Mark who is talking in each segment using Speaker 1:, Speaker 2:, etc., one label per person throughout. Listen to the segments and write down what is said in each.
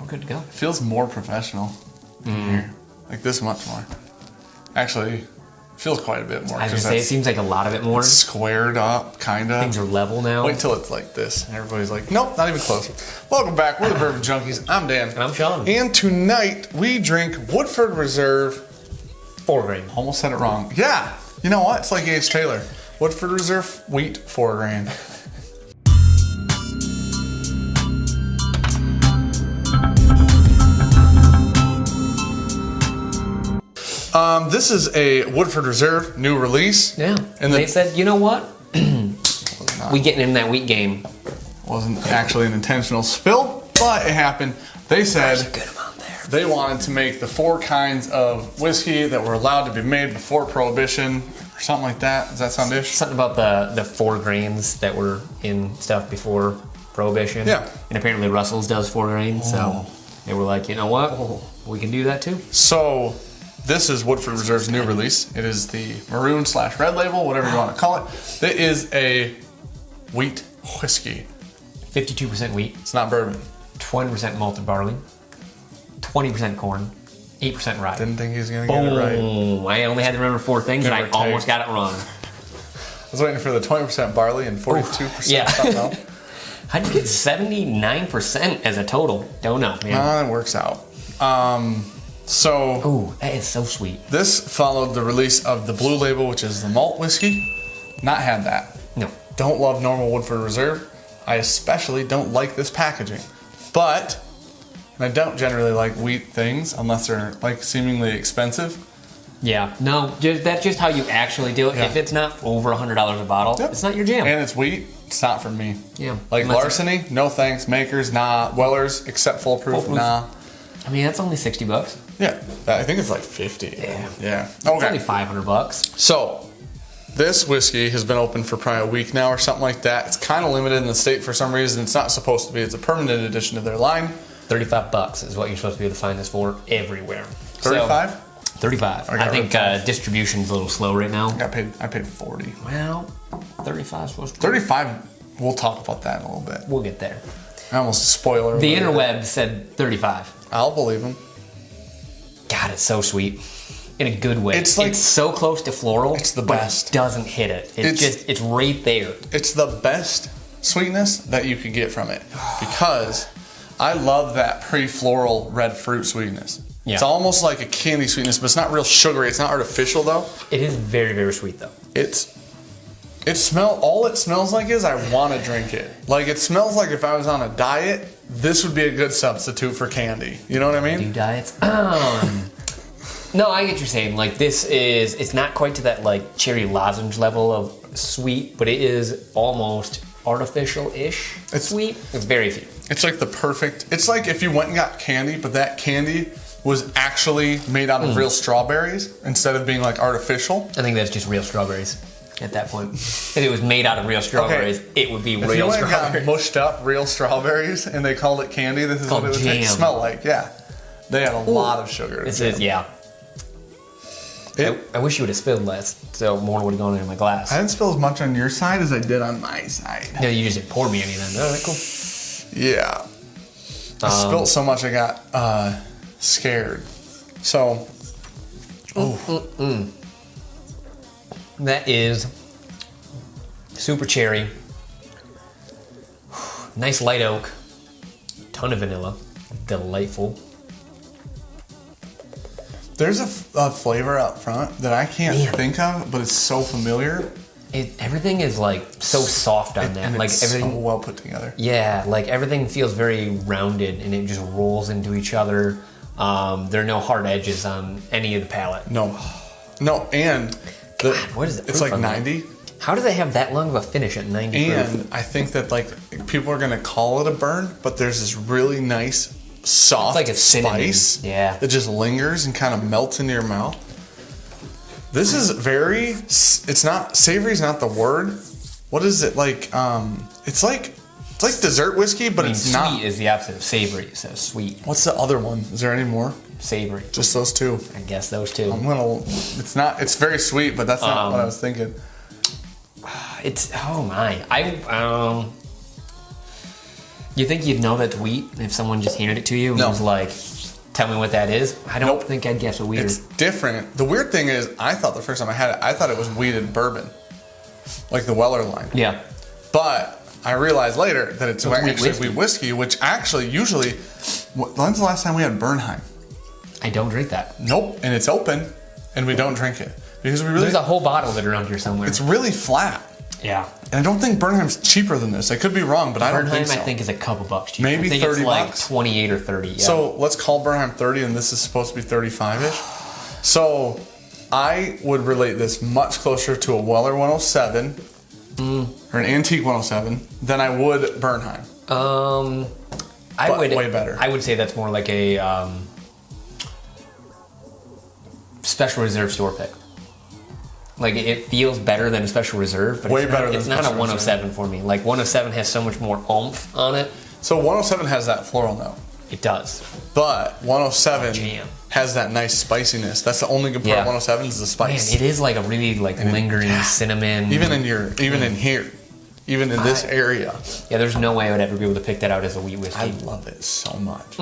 Speaker 1: we're good to go.
Speaker 2: It feels more professional in here. Like this much more. Actually, feels quite a bit more.
Speaker 1: I was going to say, it seems like a lot of it more.
Speaker 2: It's squared up, kind of.
Speaker 1: Things are level now.
Speaker 2: Wait till it's like this. And everybody's like, nope, not even close. Welcome back. We're the Bourbon Junkies. I'm Dan.
Speaker 1: And I'm Sean.
Speaker 2: And tonight, we drink Woodford Reserve.
Speaker 1: 4 grain.
Speaker 2: Almost said it wrong. Yeah. You know what? It's like H. Taylor. Woodford Reserve wheat 4 grain. This is a Woodford Reserve new release.
Speaker 1: Yeah. And they said, you know what? We getting in that wheat game.
Speaker 2: Wasn't actually an intentional spill, but it happened. They said
Speaker 1: There's a good amount there.
Speaker 2: They wanted to make the 4 kinds of whiskey that were allowed to be made before Prohibition, or something like that. Does that sound ish?
Speaker 1: Something about the 4 grains that were in stuff before Prohibition.
Speaker 2: Yeah.
Speaker 1: And apparently Russell's does 4 grains, so they were like, you know what? We can do that too.
Speaker 2: So this is Woodford Reserve's new release. It is the maroon/red label, whatever you want to call it. It is a wheat whiskey.
Speaker 1: 52% wheat,
Speaker 2: It's not bourbon.
Speaker 1: 20% malted barley, 20% corn, 8% rye.
Speaker 2: Didn't think he was going to get it right.
Speaker 1: Boom. I only had to remember 4 things, and I almost got it wrong.
Speaker 2: I was waiting for the 20% barley and 42%
Speaker 1: Yeah.
Speaker 2: something else.
Speaker 1: How'd you get 79% as a total? Don't know, man.
Speaker 2: It works out. So
Speaker 1: Ooh, that is so sweet.
Speaker 2: this followed the release of the blue label, which is the malt whiskey. Not had that.
Speaker 1: No.
Speaker 2: Don't love normal Woodford Reserve. I especially don't like this packaging. But I don't generally like wheat things unless they're like seemingly expensive.
Speaker 1: Yeah. No, that's just how you actually do it.
Speaker 2: Yeah.
Speaker 1: If it's not over $100 a bottle,
Speaker 2: Yep.
Speaker 1: it's not your jam.
Speaker 2: And it's wheat. It's not for me.
Speaker 1: Yeah.
Speaker 2: Like
Speaker 1: Unless
Speaker 2: Larceny, no thanks. Makers, nah. Weller's, except Foolproof,
Speaker 1: Foolproof.
Speaker 2: nah.
Speaker 1: I mean, that's only $60.
Speaker 2: Yeah, I think it's like 50.
Speaker 1: Yeah.
Speaker 2: Yeah.
Speaker 1: It's only
Speaker 2: Okay.
Speaker 1: $500.
Speaker 2: So, this whiskey has been open for probably a week now or something like that. It's kind of limited in the state for some reason. It's not supposed to be. It's a permanent addition to their line.
Speaker 1: $35 is what you're supposed to be able to find this for everywhere.
Speaker 2: 35?
Speaker 1: So, 35.
Speaker 2: I
Speaker 1: I
Speaker 2: got
Speaker 1: think distribution's a little slow right now.
Speaker 2: I paid 40.
Speaker 1: Well, 35 is supposed to be.
Speaker 2: 35, we'll talk about that in a little bit.
Speaker 1: We'll get there.
Speaker 2: I almost spoiler.
Speaker 1: The
Speaker 2: alert.
Speaker 1: interweb said 35.
Speaker 2: I'll believe him.
Speaker 1: God, it's so sweet. In a good way.
Speaker 2: It's like-
Speaker 1: so close to floral.
Speaker 2: It's the
Speaker 1: but
Speaker 2: best.
Speaker 1: It doesn't hit it. It's right there.
Speaker 2: It's the best sweetness that you could get from it because I love that pre-floral red fruit sweetness.
Speaker 1: Yeah.
Speaker 2: It's almost like a candy sweetness, but it's not real sugary. It's not artificial though.
Speaker 1: It is very, very sweet though.
Speaker 2: All it smells like is I want to drink it. Like it smells like if I was on a diet, this would be a good substitute for candy. You know what I
Speaker 1: Do
Speaker 2: mean?
Speaker 1: diets. No, I get what you're saying. Like it's not quite to that like cherry lozenge level of sweet, but it is almost artificial-ish sweet. It's very sweet.
Speaker 2: It's like the perfect. It's like if you went and got candy, but that candy was actually made out of real strawberries instead of being like artificial.
Speaker 1: I think that's just real strawberries at that point. If it was made out of real strawberries, it would be
Speaker 2: If you
Speaker 1: real
Speaker 2: went and got
Speaker 1: strawberries.
Speaker 2: mushed up real strawberries and they called it candy, this is
Speaker 1: Called
Speaker 2: what it would
Speaker 1: jam.
Speaker 2: smell like. Yeah, they had a lot of sugar.
Speaker 1: This is, yeah. I wish you would have spilled less, so more would have gone into my glass.
Speaker 2: I didn't spill as much on your side as I did on my side.
Speaker 1: No, you just didn't pour me any then. All right, cool.
Speaker 2: Yeah. I spilled so much I got scared. So,
Speaker 1: That is super cherry, nice light oak, ton of vanilla, delightful.
Speaker 2: there's a flavor up front that I can't think of, but it's so familiar.
Speaker 1: Everything is like so soft on that.
Speaker 2: And
Speaker 1: Like
Speaker 2: it's
Speaker 1: everything,
Speaker 2: so well put together.
Speaker 1: yeah, like everything feels very rounded and it just rolls into each other. There are no hard edges on any of the palate.
Speaker 2: No, and
Speaker 1: What is it?
Speaker 2: it's like 90.
Speaker 1: How do they have that long of a finish at 90 proof?
Speaker 2: And I think that like people are gonna call it a burn, but there's this really nice soft
Speaker 1: It's like a cinnamon.
Speaker 2: spice
Speaker 1: Yeah.
Speaker 2: that just lingers and kind of melts into your mouth. This is very. It's not savory. Is not the word. What is it like? It's like dessert whiskey, but
Speaker 1: I mean,
Speaker 2: it's
Speaker 1: sweet
Speaker 2: not.
Speaker 1: is the opposite of savory, so sweet,
Speaker 2: What's the other one? Is there any more?
Speaker 1: savory.
Speaker 2: Just those two.
Speaker 1: I guess those two.
Speaker 2: It's not. It's very sweet, but that's not what I was thinking.
Speaker 1: It's oh my. You think you'd know that's wheat if someone just handed it to you and was like, tell me what that is? I don't think I'd guess a wheat.
Speaker 2: It's different. The weird thing is, I thought the first time I had it, I thought it was wheated bourbon. Like the Weller line.
Speaker 1: Yeah.
Speaker 2: But I realized later that it's actually wheat whiskey, which actually usually... When's the last time we had Bernheim?
Speaker 1: I don't drink that.
Speaker 2: Nope. And it's open, and we don't drink it. Because we really...
Speaker 1: There's a whole bottle of it around here somewhere.
Speaker 2: It's really flat.
Speaker 1: Yeah.
Speaker 2: And I don't think Bernheim's cheaper than this. I could be wrong, but I don't think so.
Speaker 1: Bernheim, I think, is a couple bucks cheaper.
Speaker 2: Maybe
Speaker 1: I think
Speaker 2: 30
Speaker 1: it's like
Speaker 2: bucks.
Speaker 1: 28 or 30, yeah.
Speaker 2: So let's call Bernheim 30, and this is supposed to be 35-ish. So I would relate this much closer to a Weller 107 or an Antique 107 than I would Bernheim. Way better.
Speaker 1: I would say that's more like a special reserve store pick. Like, it feels better than a special reserve, but it's not a 107 for me. Like, 107 has so much more oomph on it.
Speaker 2: So 107 has that floral note.
Speaker 1: It does.
Speaker 2: But 107 has that nice spiciness. That's the only good part of 107 is the spice.
Speaker 1: Man, it is like a really lingering cinnamon.
Speaker 2: Even in here, even in this area.
Speaker 1: Yeah, there's no way I would ever be able to pick that out as a wheat whiskey.
Speaker 2: I love it so much.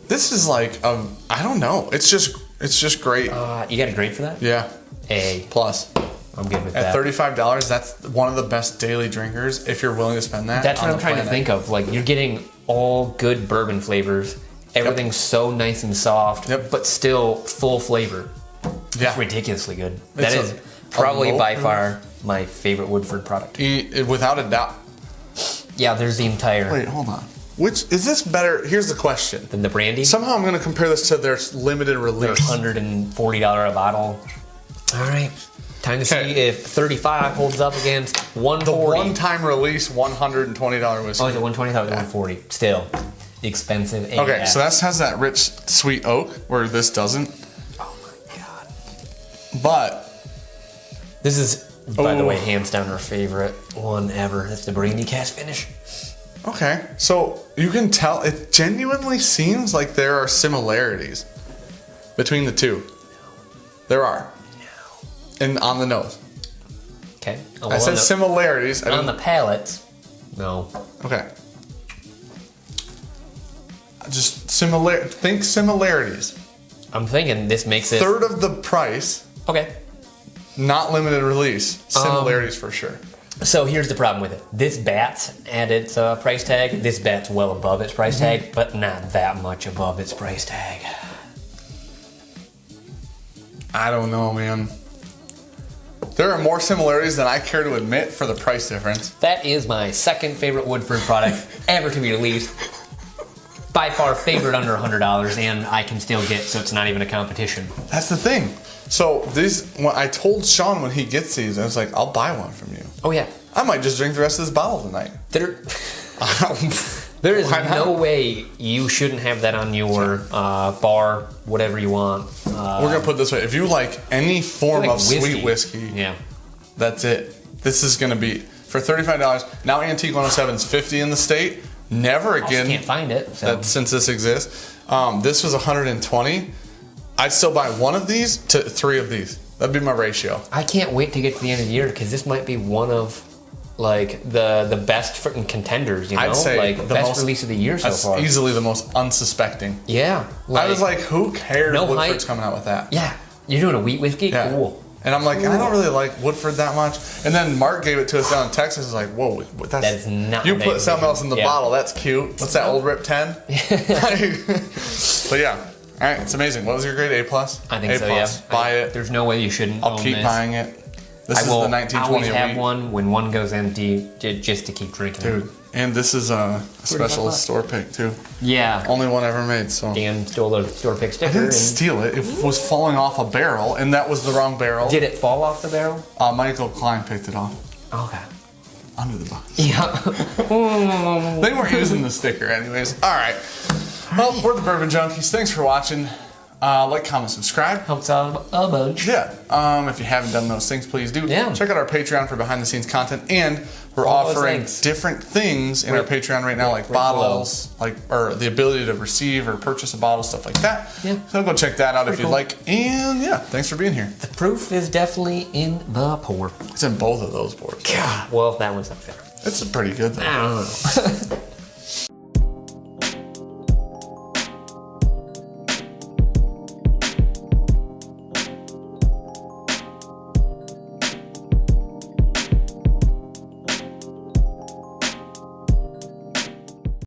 Speaker 2: This is like I don't know. It's just great.
Speaker 1: You got a grade for that?
Speaker 2: Yeah.
Speaker 1: A
Speaker 2: plus.
Speaker 1: I'm good with that.
Speaker 2: At $35, that's one of the best daily drinkers if you're willing to spend that.
Speaker 1: That's what I'm trying to think of. Like, you're getting all good bourbon flavors. Everything's so nice and soft, but still full flavor. Yeah. It's ridiculously good. That is probably by far my favorite Woodford product.
Speaker 2: Without a doubt.
Speaker 1: Yeah, there's the entire...
Speaker 2: Wait, hold on. Which is this better? Here's the question.
Speaker 1: Than the brandy?
Speaker 2: Somehow I'm going to compare this to their limited release.
Speaker 1: Their $140 a bottle. All right. Time to see if 35 holds up against 140.
Speaker 2: The one-time release $120 whiskey.
Speaker 1: Oh, is it 120? I thought it was 140. Still expensive.
Speaker 2: Okay, so that has that rich, sweet oak where this doesn't.
Speaker 1: Oh my god.
Speaker 2: But
Speaker 1: this is, by the way, hands down our favorite one ever. It's the brandy cask finish.
Speaker 2: Okay, so you can tell it genuinely seems like there are similarities between the two. There are. And on the nose.
Speaker 1: Okay.
Speaker 2: I said similarities.
Speaker 1: On the palates, no.
Speaker 2: Okay. Just think similarities.
Speaker 1: I'm thinking this makes it...
Speaker 2: Third of the price.
Speaker 1: Okay.
Speaker 2: Not limited release. Similarities for sure.
Speaker 1: So here's the problem with it. This bat's at its price tag. This bat's well above its price tag, but not that much above its price tag.
Speaker 2: I don't know, man. There are more similarities than I care to admit for the price difference.
Speaker 1: That is my second favorite Woodford product ever to be released. By far favorite under $100, and I can still get, so it's not even a competition.
Speaker 2: That's the thing. So when I told Sean when he gets these, I was like, I'll buy one from you.
Speaker 1: Oh yeah.
Speaker 2: I might just drink the rest of this bottle tonight.
Speaker 1: There is no way you shouldn't have that on your bar, whatever you want.
Speaker 2: We're going to put it this way. If you like any form of sweet whiskey, that's it. This is going to be, for $35, now Antique 107 is $50 in the state. Never again.
Speaker 1: I can't find it. So.
Speaker 2: Since this exists. This was $120. I'd still buy one of these to 3 of these. That'd be my ratio.
Speaker 1: I can't wait to get to the end of the year because this might be one of like the best freaking contenders, you know?
Speaker 2: I'd say
Speaker 1: like
Speaker 2: the
Speaker 1: best release of the year so far.
Speaker 2: Easily the most unsuspecting.
Speaker 1: Yeah.
Speaker 2: I was like, who cares Woodford's coming out with that?
Speaker 1: Yeah. You're doing a wheat whiskey? Yeah. Cool.
Speaker 2: And I'm like, I don't really like Woodford that much. And then Mark gave it to us down in Texas. It's like, whoa, that is not. You put something else in the bottle. That's cute. What's that, Old Rip 10? But yeah. All right, it's amazing. What was your grade? A plus?
Speaker 1: I think so, yeah.
Speaker 2: Buy it.
Speaker 1: There's no way you shouldn't.
Speaker 2: I'll keep buying it. This is the 1920
Speaker 1: I always have one when one goes empty, just to keep drinking.
Speaker 2: Dude, and this is a special store pick too.
Speaker 1: Yeah.
Speaker 2: Only one ever made. So
Speaker 1: Dan stole the store pick sticker.
Speaker 2: I didn't steal it. It was falling off a barrel, and that was the wrong barrel.
Speaker 1: Did it fall off the barrel?
Speaker 2: Michael Klein picked it off.
Speaker 1: Okay.
Speaker 2: Under the box.
Speaker 1: Yeah.
Speaker 2: They weren't using the sticker anyways. All right. Well, we're the Bourbon Junkies. Thanks for watching. Like, comment, subscribe.
Speaker 1: Helps out a bunch.
Speaker 2: Yeah. If you haven't done those things, please do.
Speaker 1: Yeah.
Speaker 2: Check out our Patreon for behind-the-scenes content, and we're offering different things in our Patreon right now, like bottles, or the ability to receive or purchase a bottle, stuff like that. Yeah. So go check that out if you'd like. And yeah, thanks for being here.
Speaker 1: The proof is definitely in the pour.
Speaker 2: It's in both of those pours.
Speaker 1: God. Well, that one's not fair.
Speaker 2: It's pretty good though.
Speaker 1: I don't know.